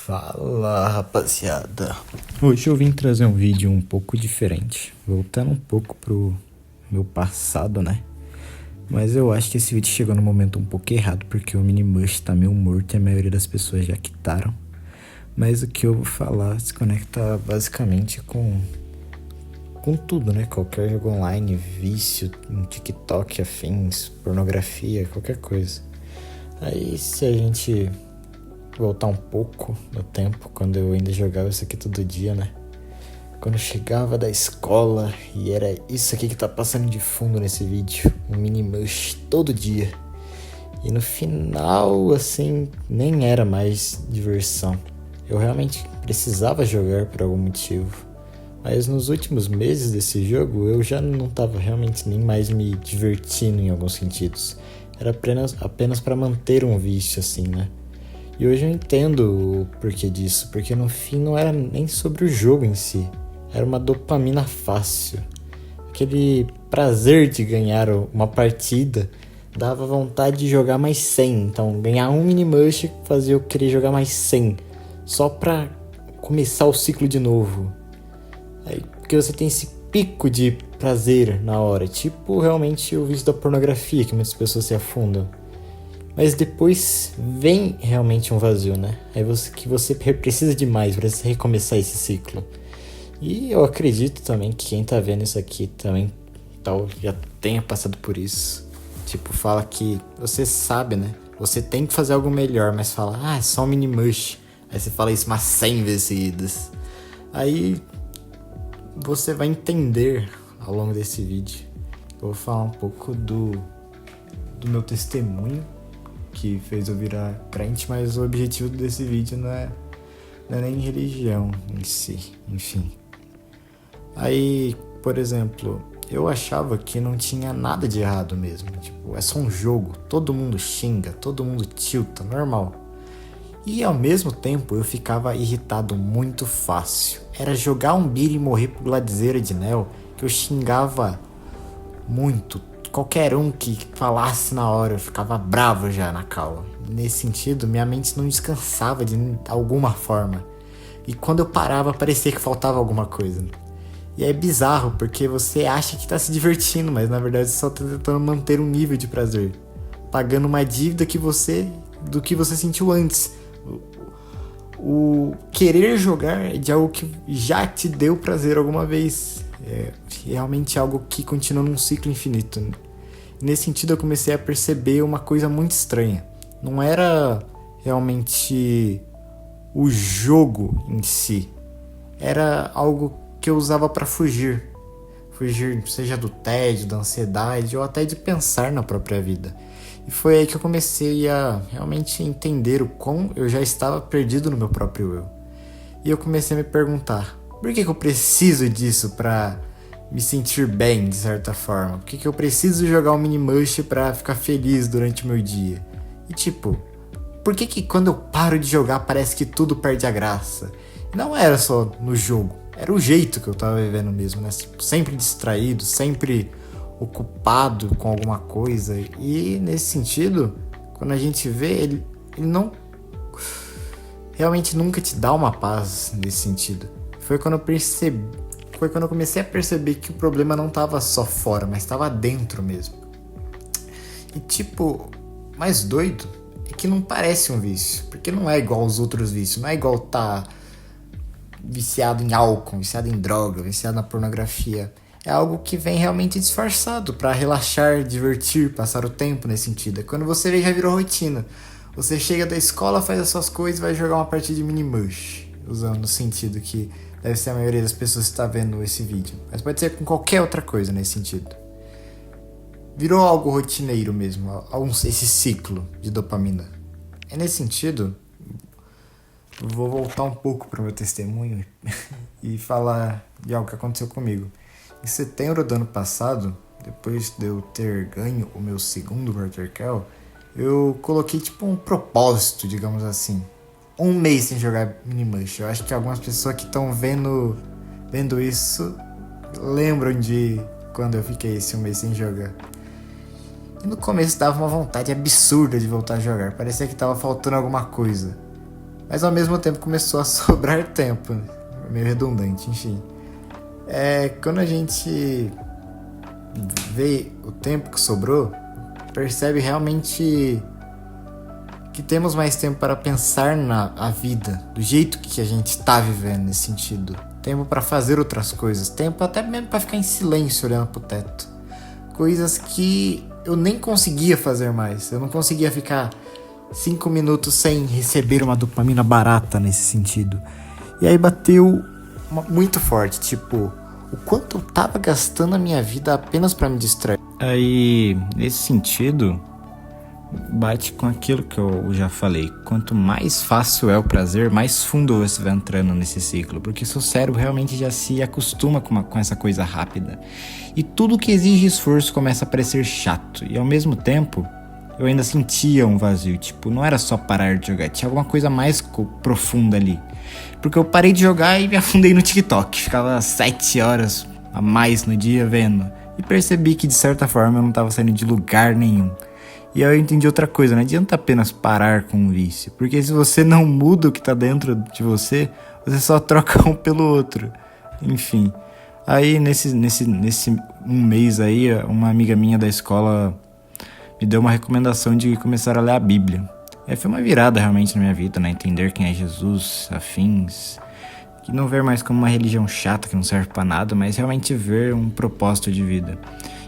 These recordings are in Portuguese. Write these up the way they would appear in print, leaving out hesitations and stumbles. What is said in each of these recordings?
Fala, rapaziada. Hoje eu vim trazer um vídeo um pouco diferente, voltando um pouco pro meu passado, né? Mas eu acho que esse vídeo chegou no momento um pouco errado, porque o Minimush tá meio morto e a maioria das pessoas já quitaram. Mas o que eu vou falar se conecta basicamente com tudo, né? Qualquer jogo online, vício, um TikTok, afins, pornografia, qualquer coisa. Aí se a gente voltar um pouco no tempo, quando eu ainda jogava isso aqui todo dia, né? Quando eu chegava da escola e era isso aqui que tá passando de fundo nesse vídeo, um Minimush todo dia. E no final, assim, nem era mais diversão. Eu realmente precisava jogar por algum motivo. Mas nos últimos meses desse jogo, eu já não tava realmente nem mais me divertindo em alguns sentidos. Era apenas para manter um vício, assim, né? E hoje eu entendo o porquê disso, porque no fim não era nem sobre o jogo em si, era uma dopamina fácil. Aquele prazer de ganhar uma partida dava vontade de jogar mais 100, então ganhar um Minimush fazia eu querer jogar mais 100, só pra começar o ciclo de novo. Aí, porque você tem esse pico de prazer na hora, tipo realmente o vício da pornografia que muitas pessoas se afundam. Mas depois vem realmente um vazio, né? Aí você precisa de mais para recomeçar esse ciclo. E eu acredito também que quem tá vendo isso aqui também já tenha passado por isso. Tipo, fala que você sabe, né? Você tem que fazer algo melhor, mas fala, é só um Minimush. Aí você fala isso umas 100 vezes seguidas. Aí você vai entender ao longo desse vídeo. Eu vou falar um pouco do meu testemunho que fez eu virar crente, mas o objetivo desse vídeo não é nem religião em si, enfim. Aí, por exemplo, eu achava que não tinha nada de errado mesmo, tipo, é só um jogo, todo mundo xinga, todo mundo tilta, normal. E ao mesmo tempo eu ficava irritado muito fácil. Era jogar um beat e morrer por Gladizeira de Nel, que eu xingava muito. Qualquer um que falasse na hora, eu ficava bravo já na cal. Nesse sentido, minha mente não descansava de alguma forma. E quando eu parava, parecia que faltava alguma coisa. E é bizarro, porque você acha que tá se divertindo, mas na verdade você só tá tentando manter um nível de prazer. Pagando uma dívida do que você sentiu antes. O querer jogar é de algo que já te deu prazer alguma vez. É realmente algo que continua num ciclo infinito. Nesse sentido eu comecei a perceber uma coisa muito estranha. Não era realmente o jogo em si. Era algo que eu usava para fugir. Fugir seja do tédio, da ansiedade ou até de pensar na própria vida. E foi aí que eu comecei a realmente entender o quão eu já estava perdido no meu próprio eu. E eu comecei a me perguntar, por que eu preciso disso pra me sentir bem, de certa forma? Por que eu preciso jogar um Minimush pra ficar feliz durante o meu dia? E tipo, por que quando eu paro de jogar parece que tudo perde a graça? Não era só no jogo, era o jeito que eu tava vivendo mesmo, né? Sempre distraído, sempre ocupado com alguma coisa. E nesse sentido, quando a gente vê, ele não realmente nunca te dá uma paz nesse sentido. Foi quando eu comecei a perceber que o problema não tava só fora, mas tava dentro mesmo. E tipo, mais doido é que não parece um vício, porque não é igual aos outros vícios, não é igual tá viciado em álcool, viciado em droga, viciado na pornografia. É algo que vem realmente disfarçado para relaxar, divertir, passar o tempo nesse sentido. É quando você vê, já virou rotina. Você chega da escola, faz as suas coisas e vai jogar uma partida de Minimush. Usando o sentido que deve ser a maioria das pessoas que está vendo esse vídeo. Mas pode ser com qualquer outra coisa nesse sentido. Virou algo rotineiro mesmo, esse ciclo de dopamina. É nesse sentido, vou voltar um pouco para o meu testemunho e falar de algo que aconteceu comigo. Em setembro do ano passado, depois de eu ter ganho o meu segundo Quarter Kill, eu coloquei tipo um propósito, digamos assim. Um mês sem jogar Minimush. Eu acho que algumas pessoas que estão vendo isso lembram de quando eu fiquei esse um mês sem jogar. E no começo dava uma vontade absurda de voltar a jogar. Parecia que tava faltando alguma coisa. mas ao mesmo tempo começou a sobrar tempo. Meio redundante, enfim. Quando a gente vê o tempo que sobrou, percebe realmente que temos mais tempo para pensar a vida, do jeito que a gente está vivendo nesse sentido. Tempo para fazer outras coisas, tempo até mesmo para ficar em silêncio olhando pro teto. Coisas que eu nem conseguia fazer mais. Eu não conseguia ficar 5 minutos sem receber uma dopamina barata nesse sentido. E aí bateu muito forte, tipo, o quanto eu tava gastando a minha vida apenas para me distrair. Aí, nesse sentido, bate com aquilo que eu já falei. Quanto mais fácil é o prazer, mais fundo você vai entrando nesse ciclo, porque seu cérebro realmente já se acostuma com essa coisa rápida. E tudo que exige esforço começa a parecer chato. E ao mesmo tempo, eu ainda sentia um vazio. Tipo, não era só parar de jogar, tinha alguma coisa mais profunda ali. Porque eu parei de jogar e me afundei no TikTok. Ficava 7 horas a mais no dia vendo. E percebi que de certa forma eu não estava saindo de lugar nenhum. E aí eu entendi outra coisa, não adianta apenas parar com o vício. Porque se você não muda o que tá dentro de você, você só troca um pelo outro. Enfim. Aí nesse um mês aí, uma amiga minha da escola me deu uma recomendação de começar a ler a Bíblia. Foi uma virada realmente na minha vida, né? Entender quem é Jesus, afins. Que não ver mais como uma religião chata que não serve pra nada, mas realmente ver um propósito de vida.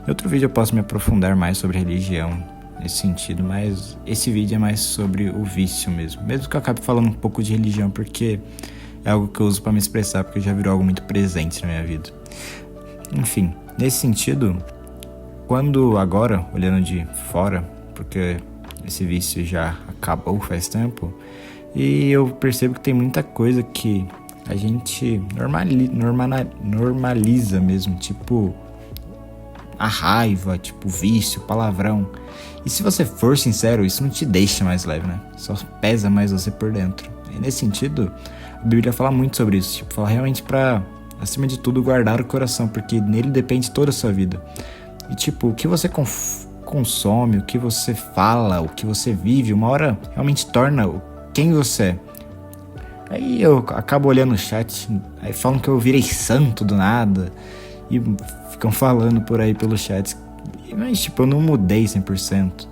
Em outro vídeo eu posso me aprofundar mais sobre religião nesse sentido, mas esse vídeo é mais sobre o vício mesmo. Mesmo que eu acabe falando um pouco de religião, porque é algo que eu uso pra me expressar, porque já virou algo muito presente na minha vida. Enfim, nesse sentido, quando agora, olhando de fora, porque esse vício já acabou faz tempo, e eu percebo que tem muita coisa que a gente normaliza mesmo, tipo a raiva, tipo vício, palavrão. E se você for sincero, isso não te deixa mais leve, né? Só pesa mais você por dentro. E nesse sentido, a Bíblia fala muito sobre isso. Tipo, fala realmente pra, acima de tudo, guardar o coração, porque nele depende toda a sua vida. E tipo, o que você consome, o que você fala, o que você vive, uma hora realmente torna quem você é. Aí eu acabo olhando o chat, aí falam que eu virei santo do nada, e ficam falando por aí pelo chat. Mas tipo, eu não mudei 100%.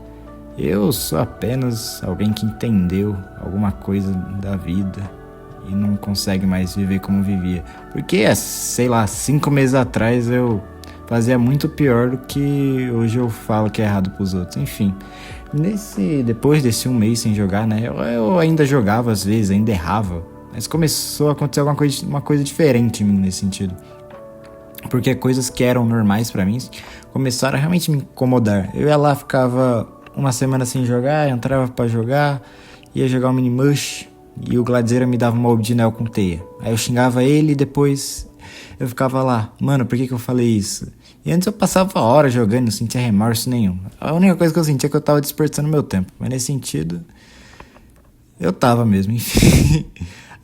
Eu sou apenas alguém que entendeu alguma coisa da vida e não consegue mais viver como vivia. Porque, sei lá, 5 meses atrás eu fazia muito pior do que hoje eu falo que é errado pros outros. Enfim, depois desse 1 mês sem jogar, né? Eu ainda jogava às vezes, ainda errava. Mas começou a acontecer uma coisa diferente em mim nesse sentido. Porque coisas que eram normais pra mim começaram a realmente me incomodar. Eu ia lá, ficava uma semana sem jogar, entrava pra jogar, ia jogar um Minimush e o Gladizeira me dava uma Obdinel com teia. Aí eu xingava ele e depois eu ficava lá, mano, por que eu falei isso? E antes eu passava horas jogando, não sentia remorso nenhum. A única coisa que eu sentia é que eu tava desperdiçando meu tempo. Mas nesse sentido, eu tava mesmo, enfim.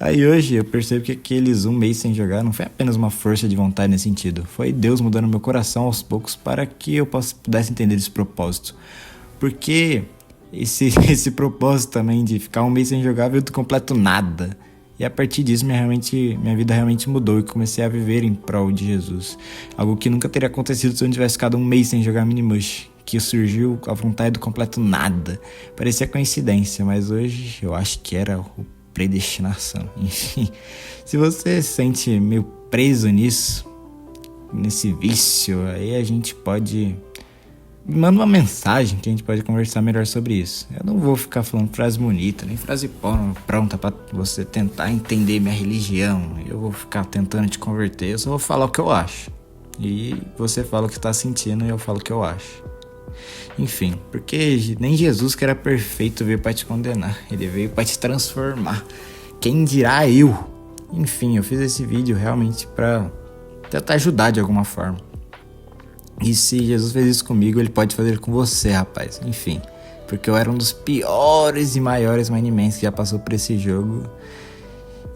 Aí hoje eu percebo que aqueles 1 mês sem jogar não foi apenas uma força de vontade nesse sentido. Foi Deus mudando meu coração aos poucos para que eu pudesse entender esse propósito. Porque esse propósito também de ficar 1 mês sem jogar veio do completo nada. E a partir disso minha vida realmente mudou e comecei a viver em prol de Jesus. Algo que nunca teria acontecido se eu não tivesse ficado 1 mês sem jogar Minimush. Que surgiu a vontade do completo nada. Parecia coincidência, mas hoje eu acho que era o predestinação. Enfim, se você se sente meio preso nesse vício, aí a gente pode... Me manda uma mensagem que a gente pode conversar melhor sobre isso. Eu não vou ficar falando frase bonita, nem frase pronta pra você tentar entender minha religião. Eu vou ficar tentando te converter, eu só vou falar o que eu acho. E você fala o que tá sentindo e eu falo o que eu acho. Enfim, porque nem Jesus, que era perfeito, veio pra te condenar. Ele veio pra te transformar. Quem dirá eu? Enfim, eu fiz esse vídeo realmente pra tentar ajudar de alguma forma. E se Jesus fez isso comigo, ele pode fazer com você, rapaz. Enfim, porque eu era um dos piores e maiores Minimans que já passou por esse jogo.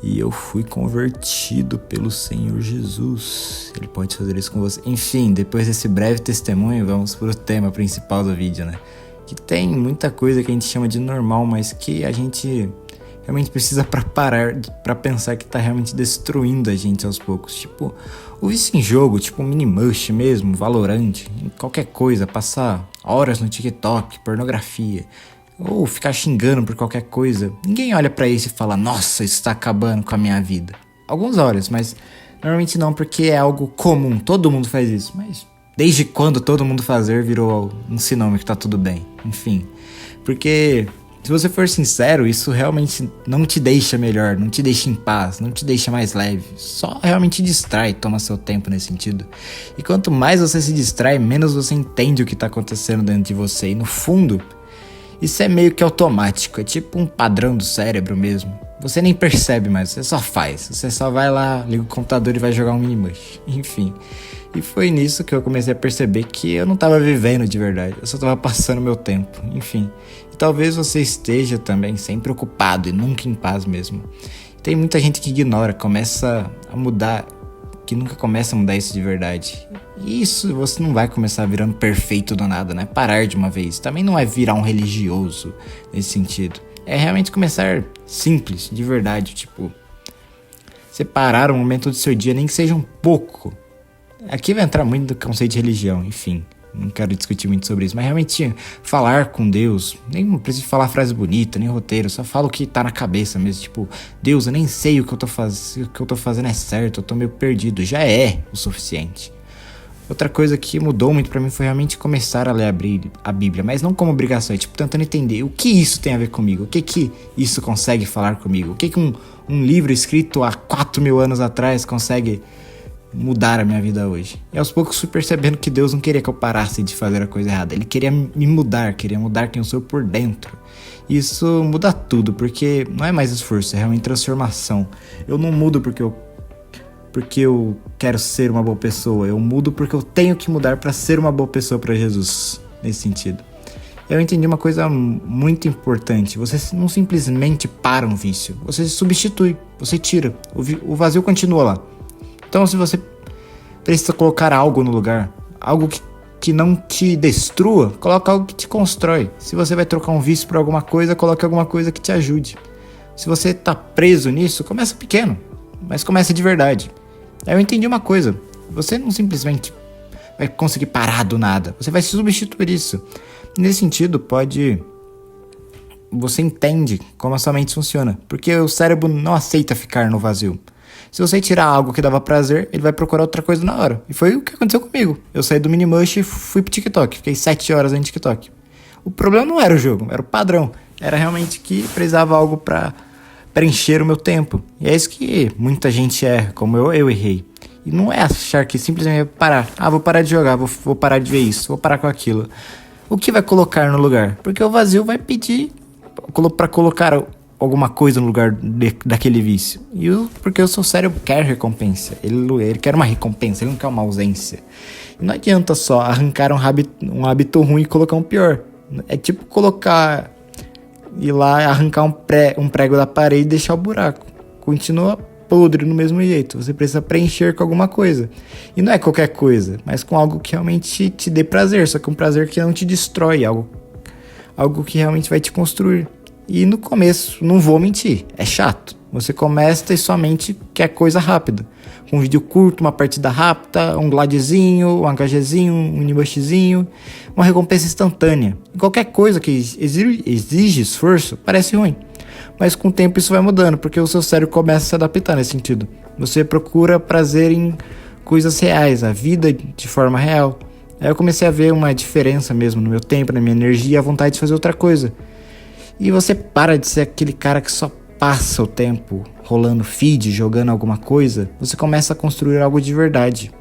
E eu fui convertido pelo Senhor Jesus. Ele pode fazer isso com você. Enfim, depois desse breve testemunho, vamos pro tema principal do vídeo, né? Que tem muita coisa que a gente chama de normal, mas que a gente realmente precisa pra parar, pra pensar que tá realmente destruindo a gente aos poucos. Tipo, o vício em jogo, tipo Minimush mesmo, Valorant, qualquer coisa, passar horas no TikTok, pornografia, ou ficar xingando por qualquer coisa. Ninguém olha pra isso e fala, nossa, isso tá acabando com a minha vida. Alguns olham, mas normalmente não, porque é algo comum, todo mundo faz isso. Mas desde quando todo mundo fazer virou um sinônimo que tá tudo bem? Enfim, porque se você for sincero, isso realmente não te deixa melhor, não te deixa em paz, não te deixa mais leve. Só realmente distrai, toma seu tempo nesse sentido. E quanto mais você se distrai, menos você entende o que tá acontecendo dentro de você. E no fundo, isso é meio que automático, é tipo um padrão do cérebro mesmo. Você nem percebe mais, você só faz. Você só vai lá, liga o computador e vai jogar um Minimush. Enfim. E foi nisso que eu comecei a perceber que eu não tava vivendo de verdade. Eu só tava passando meu tempo. Enfim. E talvez você esteja também sempre ocupado e nunca em paz mesmo. Tem muita gente que ignora, começa a mudar, que nunca começa a mudar isso de verdade. E isso você não vai começar virando perfeito do nada, né? Parar de uma vez. Também não é virar um religioso nesse sentido. É realmente começar simples, de verdade. Tipo, separar um momento do seu dia, nem que seja um pouco. Aqui vai entrar muito do conceito de religião, enfim. Não quero discutir muito sobre isso, mas realmente falar com Deus, nem preciso falar frase bonita, nem roteiro, só falo o que tá na cabeça mesmo, tipo, Deus, eu nem sei o que eu tô fazendo é certo, eu tô meio perdido, já é o suficiente. Outra coisa que mudou muito pra mim foi realmente começar a ler a Bíblia, mas não como obrigação, é tipo, tentando entender o que isso tem a ver comigo, o que isso consegue falar comigo, o que um livro escrito há 4.000 anos atrás consegue mudar a minha vida hoje. E aos poucos fui percebendo que Deus não queria que eu parasse de fazer a coisa errada. Ele queria me mudar, queria mudar quem eu sou por dentro. Isso muda tudo, porque não é mais esforço, é realmente transformação. Eu não mudo porque eu quero ser uma boa pessoa. Eu mudo porque eu tenho que mudar para ser uma boa pessoa para Jesus, nesse sentido. Eu entendi uma coisa muito importante. Você não simplesmente para um vício. Você substitui, você tira. O vazio continua lá. Então, se você precisa colocar algo no lugar, algo que não te destrua, coloca algo que te constrói. Se você vai trocar um vício por alguma coisa, coloque alguma coisa que te ajude. Se você tá preso nisso, começa pequeno, mas começa de verdade. Aí eu entendi uma coisa, você não simplesmente vai conseguir parar do nada, você vai substituir isso. Nesse sentido, você entende como a sua mente funciona, porque o cérebro não aceita ficar no vazio. Se você tirar algo que dava prazer, ele vai procurar outra coisa na hora. E foi o que aconteceu comigo. Eu saí do Minimush e fui pro TikTok. Fiquei 7 horas no TikTok. O problema não era o jogo, era o padrão. Era realmente que precisava algo pra preencher o meu tempo. E é isso que muita gente erra, como eu errei. E não é achar que simplesmente parar. Vou parar de jogar, vou parar de ver isso, vou parar com aquilo. O que vai colocar no lugar? Porque o vazio vai pedir pra colocar alguma coisa no lugar daquele vício. Porque o seu cérebro quer recompensa. Ele quer uma recompensa, ele não quer uma ausência. E não adianta só arrancar um hábito ruim e colocar um pior. É tipo ir lá arrancar um prego da parede e deixar o buraco. Continua podre do mesmo jeito. Você precisa preencher com alguma coisa. E não é qualquer coisa, mas com algo que realmente te dê prazer. Só que um prazer que não te destrói. Algo que realmente vai te construir. E no começo, não vou mentir, é chato. Você começa e sua mente quer coisa rápida. Um vídeo curto, uma partida rápida, um gladezinho, um HGzinho, um Minimushzinho, uma recompensa instantânea. Qualquer coisa que exige esforço parece ruim. Mas com o tempo isso vai mudando, porque o seu cérebro começa a se adaptar nesse sentido. Você procura prazer em coisas reais, a vida de forma real. Aí eu comecei a ver uma diferença mesmo no meu tempo, na minha energia e a vontade de fazer outra coisa. E você para de ser aquele cara que só passa o tempo rolando feed, jogando alguma coisa. Você começa a construir algo de verdade.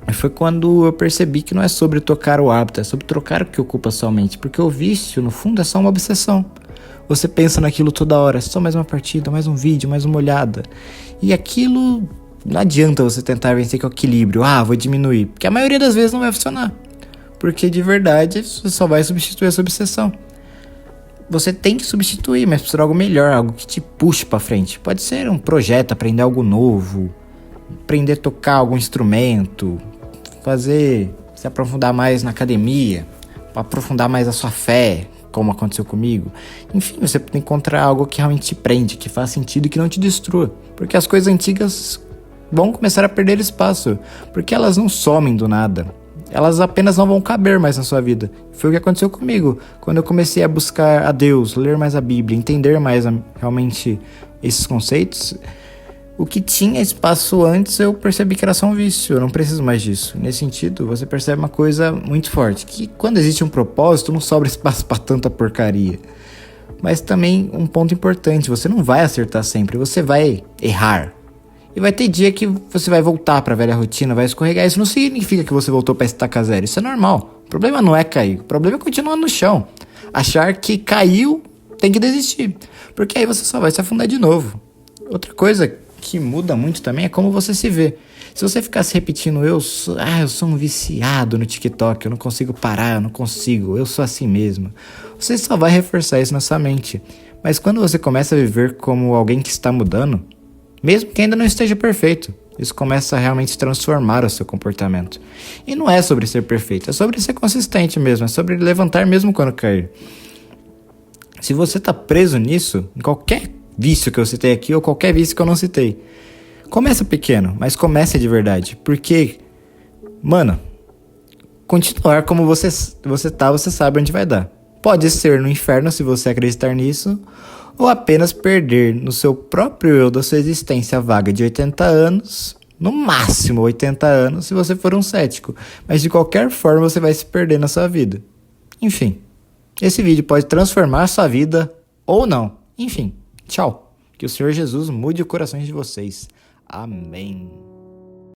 E foi quando eu percebi que não é sobre trocar o hábito, é sobre trocar o que ocupa sua mente. Porque o vício, no fundo, é só uma obsessão. Você pensa naquilo toda hora, só mais uma partida, mais um vídeo, mais uma olhada. E aquilo, não adianta você tentar vencer com equilíbrio. Vou diminuir. Porque a maioria das vezes não vai funcionar. Porque de verdade, você só vai substituir essa obsessão. Você tem que substituir, mas precisa de algo melhor, algo que te puxe pra frente. Pode ser um projeto, aprender algo novo, aprender a tocar algum instrumento, se aprofundar mais na academia, aprofundar mais a sua fé, como aconteceu comigo. Enfim, você tem que encontrar algo que realmente te prende, que faz sentido e que não te destrua. Porque as coisas antigas vão começar a perder espaço, porque elas não somem do nada. Elas apenas não vão caber mais na sua vida. Foi o que aconteceu comigo. Quando eu comecei a buscar a Deus, ler mais a Bíblia, entender mais realmente esses conceitos, o que tinha espaço antes eu percebi que era só um vício. Eu não preciso mais disso. Nesse sentido, você percebe uma coisa muito forte, que quando existe um propósito, não sobra espaço para tanta porcaria. Mas também um ponto importante, você não vai acertar sempre, você vai errar. E vai ter dia que você vai voltar para a velha rotina, vai escorregar. Isso não significa que você voltou para estaca zero, isso é normal. O problema não é cair, o problema é continuar no chão. Achar que caiu, tem que desistir. Porque aí você só vai se afundar de novo. Outra coisa que muda muito também é como você se vê. Se você ficar se repetindo, eu sou um viciado no TikTok, eu não consigo parar, eu sou assim mesmo. Você só vai reforçar isso na sua mente. Mas quando você começa a viver como alguém que está mudando, mesmo que ainda não esteja perfeito, isso começa a realmente transformar o seu comportamento. E não é sobre ser perfeito, é sobre ser consistente mesmo, é sobre levantar mesmo quando cair. Se você está preso nisso, em qualquer vício que eu citei aqui ou qualquer vício que eu não citei, começa pequeno, mas comece de verdade. Porque, mano, continuar como você sabe onde vai dar. Pode ser no inferno se você acreditar nisso, ou apenas perder no seu próprio eu da sua existência vaga de 80 anos, no máximo 80 anos, se você for um cético. Mas de qualquer forma você vai se perder na sua vida. Enfim, esse vídeo pode transformar a sua vida ou não. Enfim, tchau. Que o Senhor Jesus mude o coração de vocês. Amém.